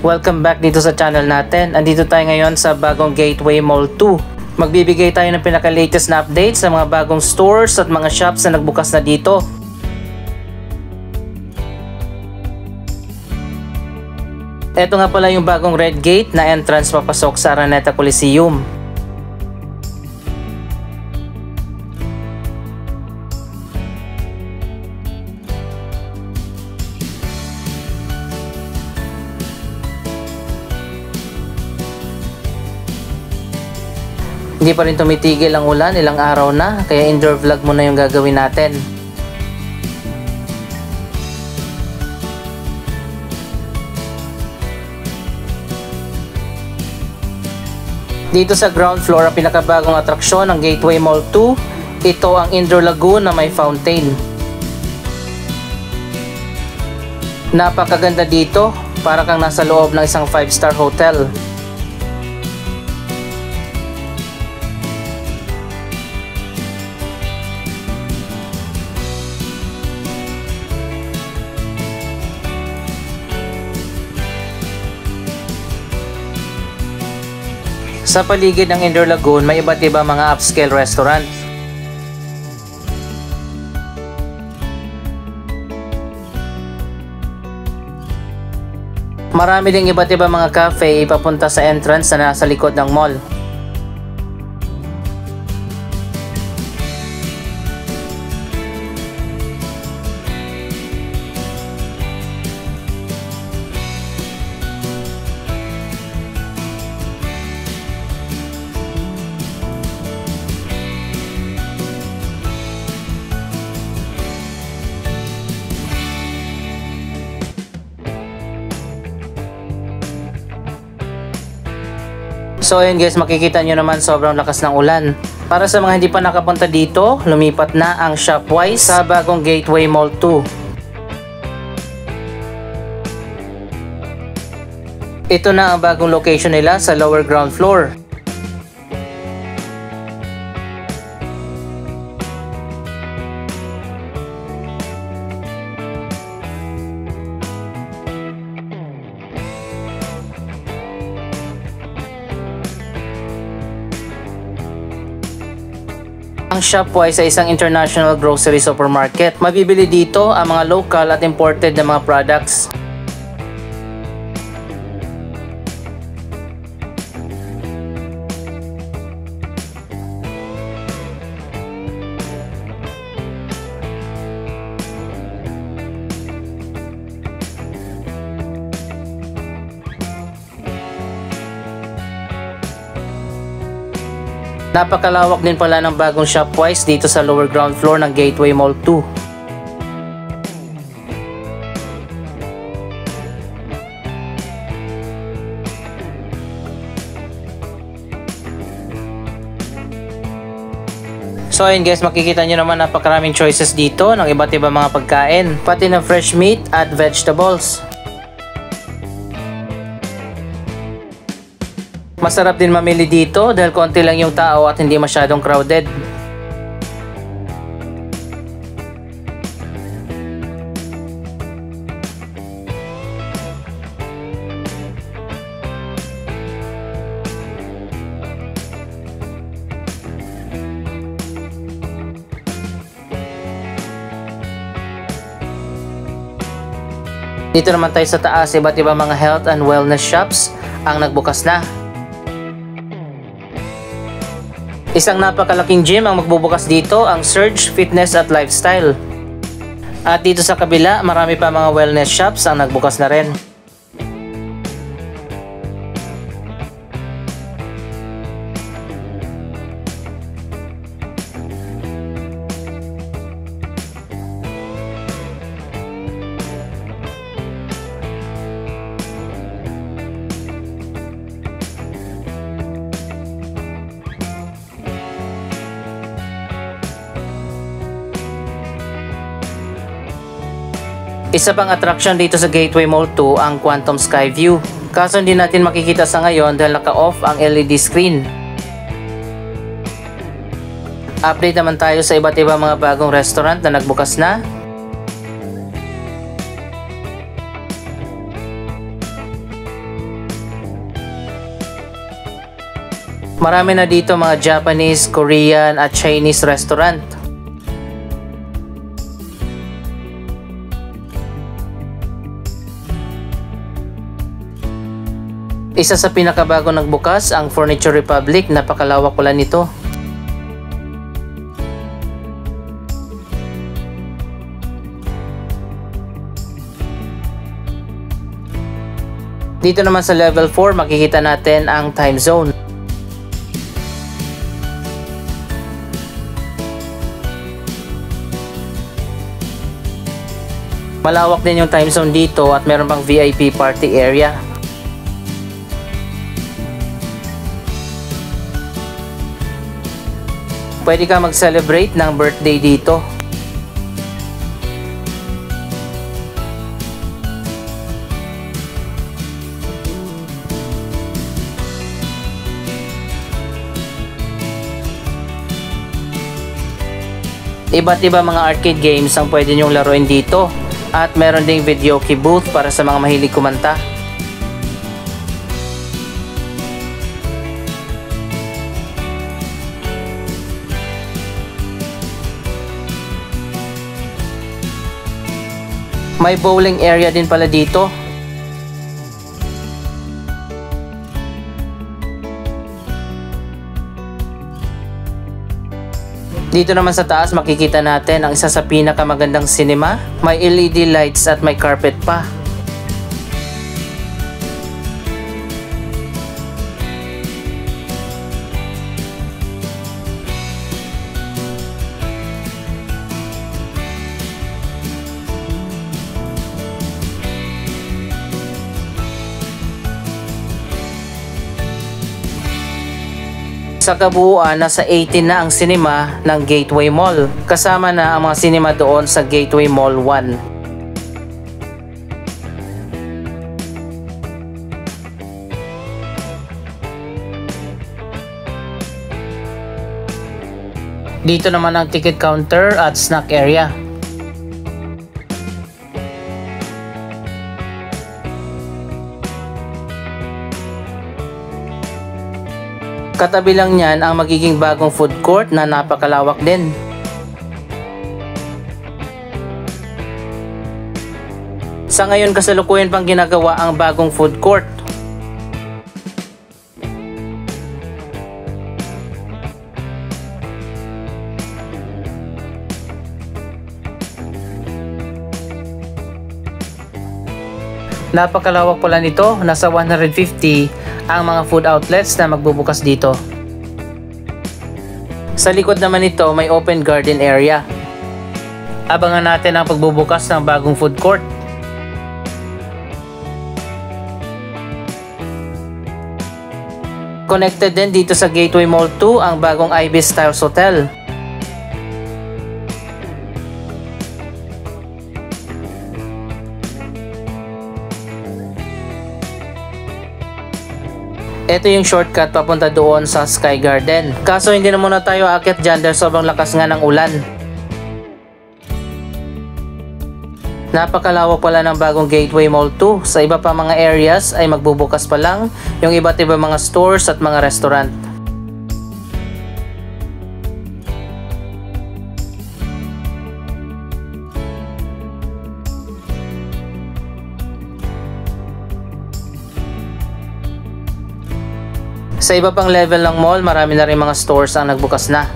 Welcome back dito sa channel natin. Andito tayo ngayon sa bagong Gateway Mall 2. Magbibigay tayo ng pinaka-latest na update sa mga bagong stores at mga shops na nagbukas na dito. Ito nga pala yung bagong red gate na entrance papasok sa Araneta Coliseum. Hindi pa rin tumitigil ang ulan, ilang araw na, kaya indoor vlog muna yung gagawin natin. Dito sa ground floor ang pinakabagong atraksyon ng Gateway Mall 2, ito ang indoor lagoon na may fountain. Napakaganda dito, para kang nasa loob ng isang 5-star hotel. Sa paligid ng indoor lagoon, may iba't ibang mga upscale restaurant. Marami ding iba't ibang mga cafe papunta sa entrance na nasa likod ng mall. So ayun guys, makikita nyo naman sobrang lakas ng ulan. Para sa mga hindi pa nakapunta dito, lumipat na ang Shopwise sa bagong Gateway Mall 2. Ito na ang bagong location nila sa lower ground floor. Ang Shopwise ay isang international grocery supermarket. Mabibili dito ang mga local at imported na mga products. Napakalawak din pala ng bagong Shopwise dito sa lower ground floor ng Gateway Mall 2. So ayun guys, makikita nyo naman napakaraming choices dito ng iba't ibang mga pagkain, pati ng fresh meat at vegetables. Masarap din mamili dito dahil konti lang yung tao at hindi masyadong crowded. Dito naman tayo sa taas, iba't ibang mga health and wellness shops ang nagbukas na. Isang napakalaking gym ang magbubukas dito, ang Surge Fitness at Lifestyle. At dito sa kabila, marami pa mga wellness shops ang nagbukas na rin. Isa pang attraction dito sa Gateway Mall 2 ang Quantum Sky View. Kaso hindi natin makikita sa ngayon dahil naka-off ang LED screen. Update naman tayo sa iba't ibang mga bagong restaurant na nagbukas na. Marami na dito mga Japanese, Korean at Chinese restaurant. Isa sa pinakabago nagbukas ang Furniture Republic, napakalawak pala nito. Dito naman sa level 4 makikita natin ang time zone. Malawak din yung time zone dito at meron pang VIP party area. Pwede ka mag-celebrate ng birthday dito. Iba't iba mga arcade games ang pwede nyong laruin dito. At meron ding videoke booth para sa mga mahilig kumanta. May bowling area din pala dito. Dito naman sa taas makikita natin ang isa sa pinakamagandang cinema. May LED lights at may carpet pa. Sa kabuuan, nasa 18 na ang cinema ng Gateway Mall. Kasama na ang mga cinema doon sa Gateway Mall 1. Dito naman ang ticket counter at snack area. Katabi lang niyan ang magiging bagong food court na napakalawak din. Sa ngayon kasalukuyan pang ginagawa ang bagong food court. Napakalawak pala nito, nasa 150 ang mga food outlets na magbubukas dito. Sa likod naman nito may open garden area. Abangan natin ang pagbubukas ng bagong food court. Connected din dito sa Gateway Mall 2 ang bagong Ibis Styles Hotel. Ito yung shortcut papunta doon sa Sky Garden. Kaso hindi na muna tayo aakyat dyan dahil sobrang lakas nga ng ulan. Napakalawak pala ng bagong Gateway Mall 2. Sa iba pa mga areas ay magbubukas pa lang yung iba't iba mga stores at mga restaurant. Sa iba pang level ng mall, marami na rin mga stores ang nagbukas na.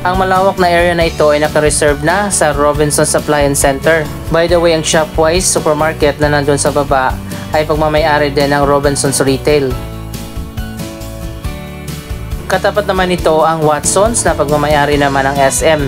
Ang malawak na area na ito ay naka-reserve na sa Robinsons Appliance Center. By the way, ang Shopwise supermarket na nandun sa baba ay pagmamayari din ng Robinsons Retail. Katapat naman nito ang Watsons na pagmamayari naman ng SM.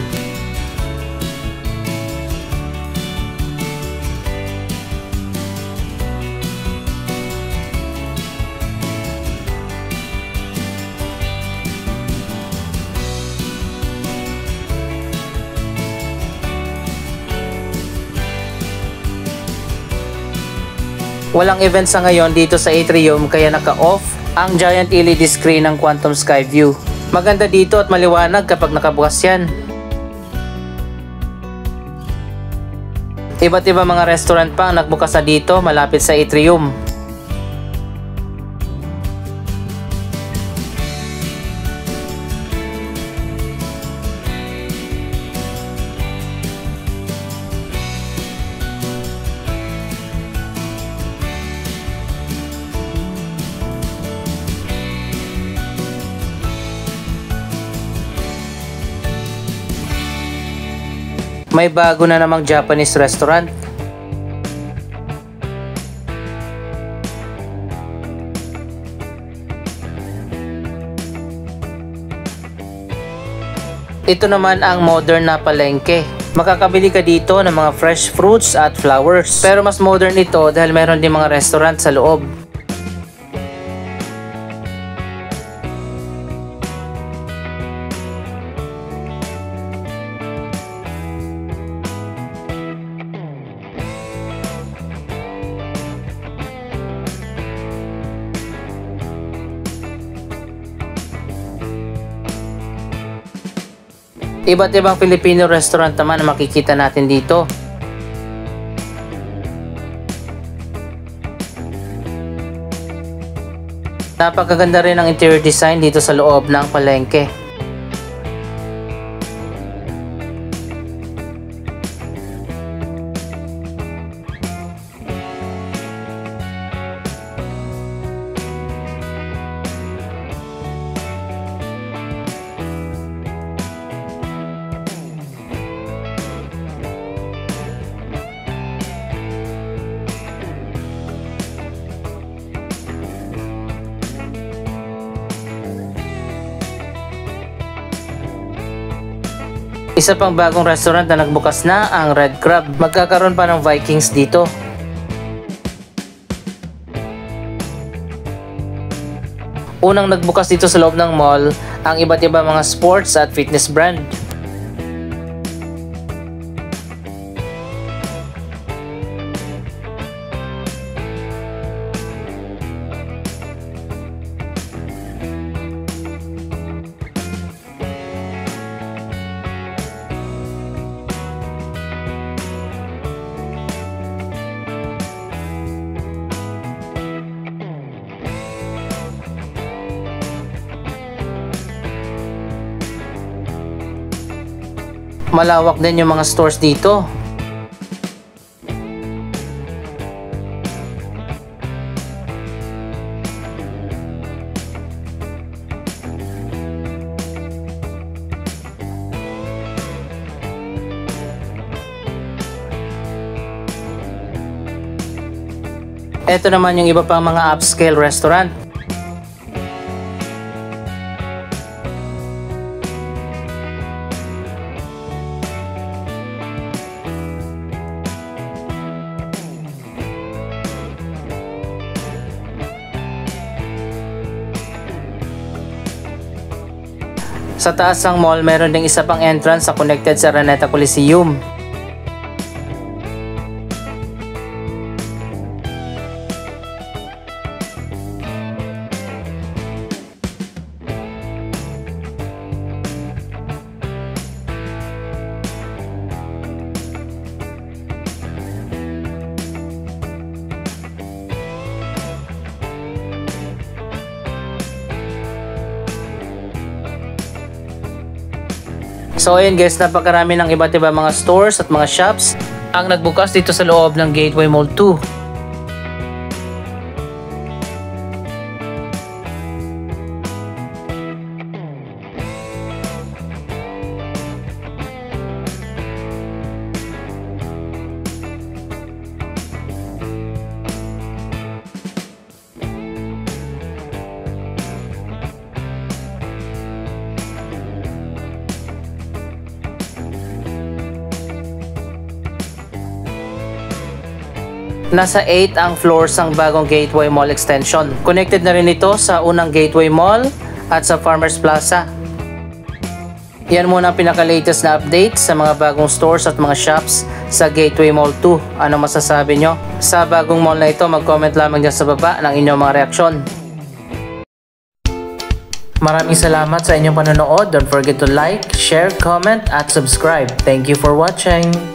Walang event sa ngayon dito sa atrium kaya naka-off ang giant LED screen ng Quantum Skyview. Maganda dito at maliwanag kapag nakabukas yan. Iba't iba mga restaurant pa ang nagbukas na dito malapit sa atrium. May bago na namang Japanese restaurant. Ito naman ang modern na palengke. Makakabili ka dito ng mga fresh fruits at flowers. Pero mas modern ito dahil meron din mga restaurant sa loob. Iba't ibang Filipino restaurant naman na makikita natin dito. Napakaganda rin ang interior design dito sa loob ng palengke. Isa pang bagong restaurant na nagbukas na ang Red Crab. Magkakaroon pa ng Vikings dito. Unang nagbukas dito sa loob ng mall ang iba't ibang mga sports at fitness brand. Malawak din yung mga stores dito. Ito naman yung iba pang mga upscale restaurant. Sa taas ng mall, meron ding isa pang entrance sa connected sa Araneta Coliseum. So ayun guys, napakarami ng iba't ibang mga stores at mga shops ang nagbukas dito sa loob ng Gateway Mall 2. Nasa 8 ang floors ng bagong Gateway Mall extension. Connected na rin ito sa unang Gateway Mall at sa Farmers Plaza. Yan muna ang pinaka-latest na update sa mga bagong stores at mga shops sa Gateway Mall 2. Ano masasabi nyo? Sa bagong mall na ito, mag-comment lamang dyan sa baba ng inyong mga reaksyon. Maraming salamat sa inyong panonood. Don't forget to like, share, comment, at subscribe. Thank you for watching.